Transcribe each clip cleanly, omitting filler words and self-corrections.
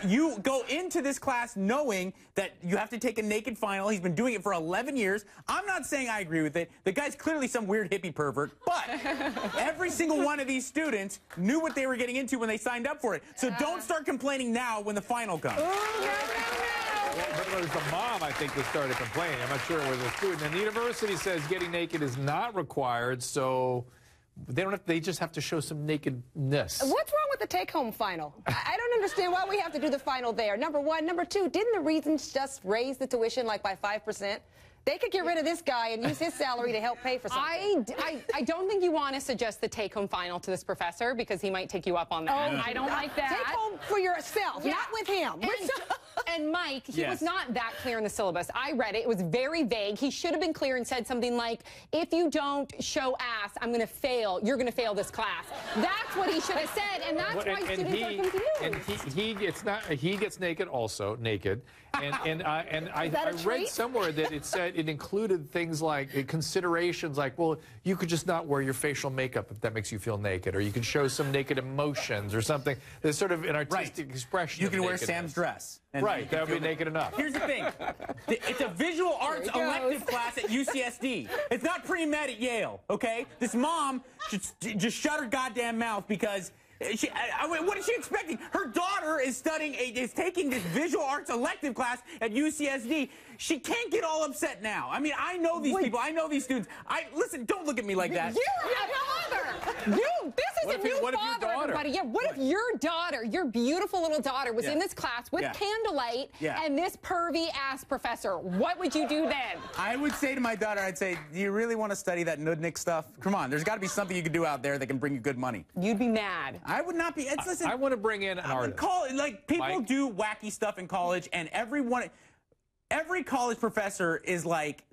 you go into this class knowing that you have to take a naked final. He's been doing it for 11 years. I'm not saying I agree with it. The guy's clearly some weird hippie pervert, but every single one of these students knew what they were getting into when they signed up for it. So don't start complaining now when the final comes. But it was the mom, I think, that started complaining. I'm not sure it was a student. And the university says getting naked is not required, so they don't have. They just have to show some nakedness. What's wrong with the take-home final? I don't understand why we have to do the final there. Number one. Number two, didn't the Regents just raise the tuition like by 5%? They could get rid of this guy and use his salary to help pay for something. I don't think you want to suggest the take-home final to this professor because he might take you up on that. Oh, I don't like that. Take home for yourself, not with him. And Mike, he was not that clear in the syllabus. I read it. It was very vague. He should have been clear and said something like, if you don't show ass, I'm going to fail. You're going to fail this class. That's what he should have said, and that's why students are confused. And he gets naked also, naked. And I read somewhere that it said it included things like considerations like, well, you could just not wear your facial makeup if that makes you feel naked, or you can show some naked emotions or something. There's sort of an artistic expression. You can wear Sam's dress. Right, that would be naked enough. Here's the thing. It's a visual arts elective class at UCSD. It's not pre-med at Yale, okay? This mom should just shut her goddamn mouth because what is she expecting? Her daughter is taking this visual arts elective class at UCSD. She can't get all upset now. I mean, I know these people. I know these students. Listen, don't look at me like that. You're a father. This is a new father, everybody. Yeah, what if your daughter, your beautiful little daughter, was in this class with candlelight and this pervy-ass professor? What would you do then? I would say to my daughter, I'd say, do you really want to study that nudnik stuff? Come on, there's got to be something you can do out there that can bring you good money. You'd be mad. I would not be. Listen, I want to bring in an artist. Like, people do wacky stuff in college, and every college professor is like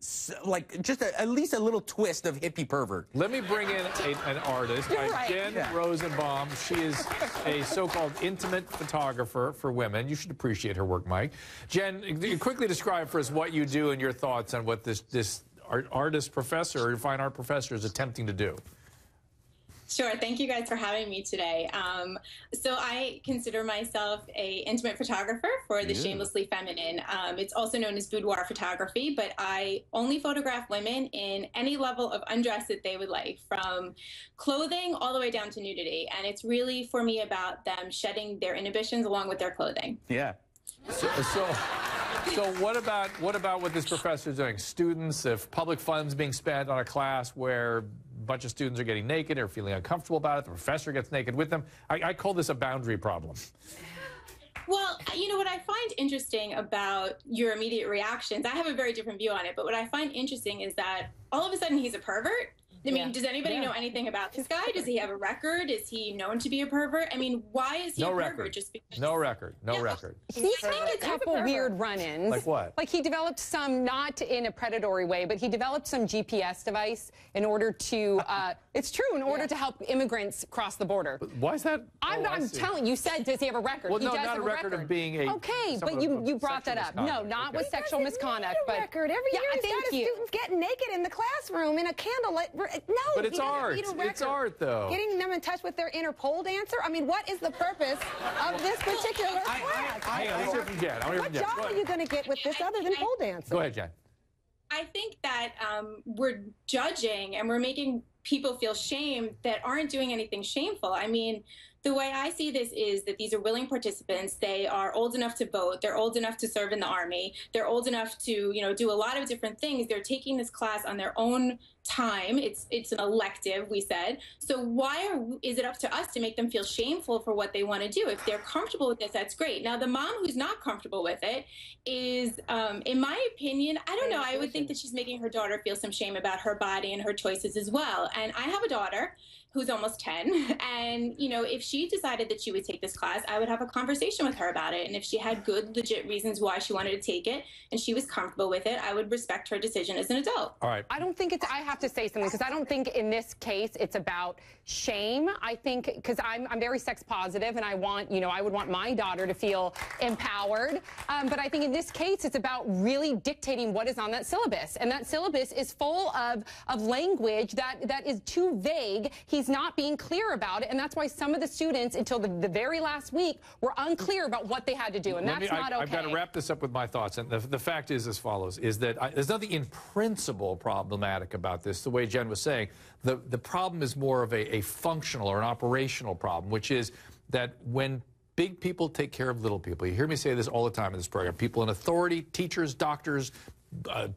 just at least a little twist of hippie pervert. Let me bring in an artist, Jen Rosenbaum. She is a so-called intimate photographer for women. You should appreciate her work, Mike. Jen, quickly describe for us what you do and your thoughts on what this artist professor or fine art professor is attempting to do. Sure. Thank you guys for having me today. So I consider myself an intimate photographer for the Shamelessly Feminine. It's also known as boudoir photography, but I only photograph women in any level of undress that they would like, from clothing all the way down to nudity. And it's really, for me, about them shedding their inhibitions along with their clothing. Yeah. So what about what this professor is doing? Students, if public funds being spent on a class where a bunch of students are getting naked or feeling uncomfortable about it, the professor gets naked with them. I call this a boundary problem. Well, you know, what I find interesting about your immediate reactions, I have a very different view on it, but what I find interesting is that all of a sudden he's a pervert. I mean, does anybody know anything about this guy? Does he have a record? Is he known to be a pervert? I mean, why is he a pervert? Just because... No record. No record. He's had a couple weird run-ins. Like what? Like he developed some, not in a predatory way, but he developed some GPS device in order to, it's true, in order to help immigrants cross the border. Why is that? I'm telling you, said, does he have a record? Well, he no, does not have a record of being a... Okay, but you brought that up. No, not with sexual misconduct. But record. Every year he's got his students getting naked in the classroom in a candlelight. No, but it's art. It's art, though. Getting them in touch with their inner pole dancer? I mean, what is the purpose of this particular class? What job are you going to get with this other than pole dancing? Go ahead, Jen. I think that we're judging and we're making people feel shame that aren't doing anything shameful. I mean, the way I see this is that these are willing participants. They are old enough to vote. They're old enough to serve in the Army. They're old enough to, you know, do a lot of different things. They're taking this class on their own time. It's an elective, we said. So why is it up to us to make them feel shameful for what they want to do? If they're comfortable with this, that's great. Now, the mom who's not comfortable with it is, in my opinion, I don't know, I would think that she's making her daughter feel some shame about her body and her choices as well. And I have a daughter who's almost 10, and, you know, if she decided that she would take this class, I would have a conversation with her about it. And if she had good, legit reasons why she wanted to take it and she was comfortable with it, I would respect her decision as an adult. All right. I don't think it's, I have to say something, because I don't think in this case it's about shame. I think, because I'm very sex positive, and I want, you know, I would want my daughter to feel empowered. But I think in this case it's about really dictating what is on that syllabus. And that syllabus is full of language that is too vague. He he's not being clear about it, and that's why some of the students, until the very last week, were unclear about what they had to do, and that's not okay. I've got to wrap this up with my thoughts, and the fact is as follows, is that there's nothing in principle problematic about this, the way Jen was saying. The problem is more of a functional or an operational problem, which is that when big people take care of little people, you hear me say this all the time in this program, people in authority, teachers, doctors,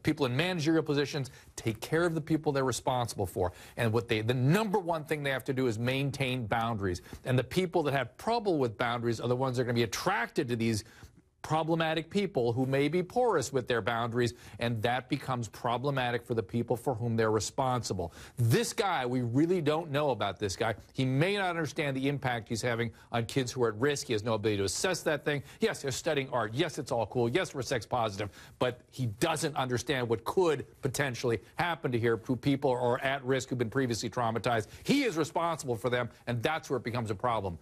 people in managerial positions take care of the people they're responsible for. And the number one thing they have to do is maintain boundaries. And the people that have trouble with boundaries are the ones that are going to be attracted to these problematic people who may be porous with their boundaries, and that becomes problematic for the people for whom they're responsible. This guy, we really don't know about this guy. He may not understand the impact he's having on kids who are at risk. He has no ability to assess that thing. Yes, they're studying art. Yes, it's all cool. Yes, we're sex positive. But he doesn't understand what could potentially happen to here to people who are at risk who've been previously traumatized. He is responsible for them, and that's where it becomes a problem.